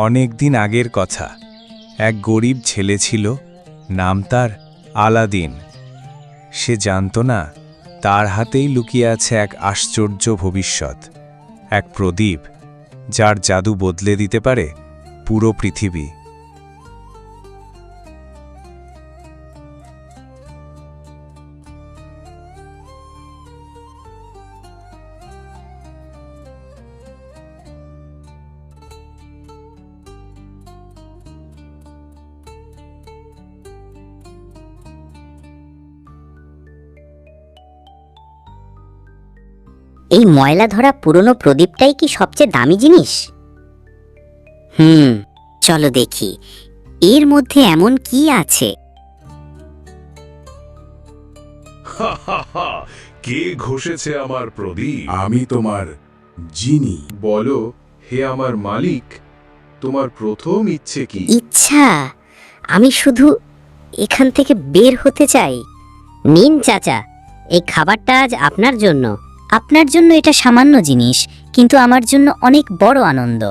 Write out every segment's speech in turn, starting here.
অনেক দিন আগের কথা। এক গরিব ছেলে ছিল, নাম তার আলাদিন। সে জানত না তার হাতেই লুকিয়ে আছে এক আশ্চর্য ভবিষ্যৎ, এক প্রদীপ যার জাদু বদলে দিতে পারে পুরো পৃথিবী। এই ময়লা ধরা পুরনো প্রদীপটাই কি সবচেয়ে দামি জিনিস? চলো দেখি এর মধ্যে এমন কি আছে। কে ঘষেছে আমার প্রদীপ? আমি তোমার জিনি। বলো হে আমার মালিক, তোমার প্রথম ইচ্ছে কি? ইচ্ছা? আমি শুধু এখান থেকে বের হতে চাই। নিন চাচা, এই খাবারটা আজ আপনার জন্য। আপনার জন্য এটা সামান্য জিনিস, কিন্তু আমার জন্য অনেক বড় আনন্দ।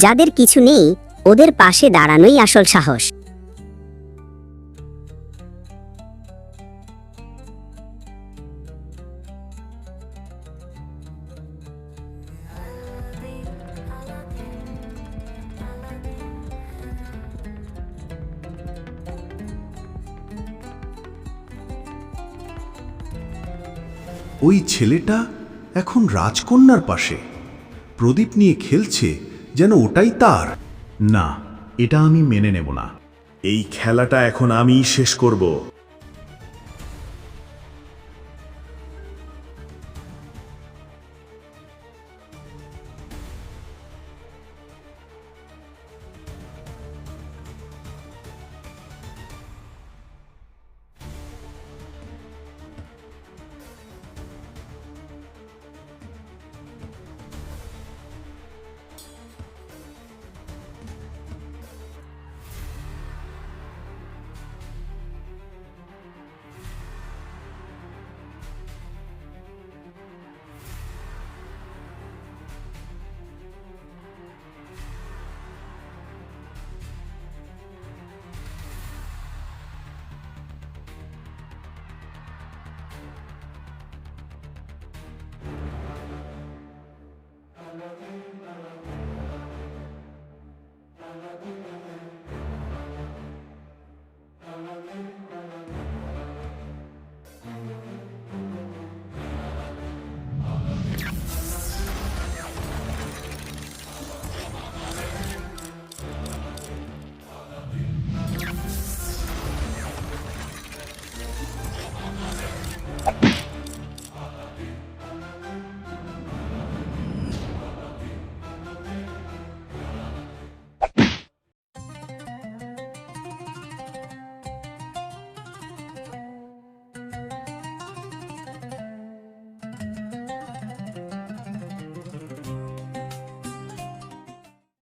যাদের কিছু নেই ওদের পাশে দাঁড়ানোই আসল সাহস। ওই ছেলেটা এখন রাজকন্যার পাশে প্রদীপ নিয়ে খেলছে, যেন ওটাই তার। না, এটা আমি মেনে নেব না। এই খেলাটা এখন আমিই শেষ করব।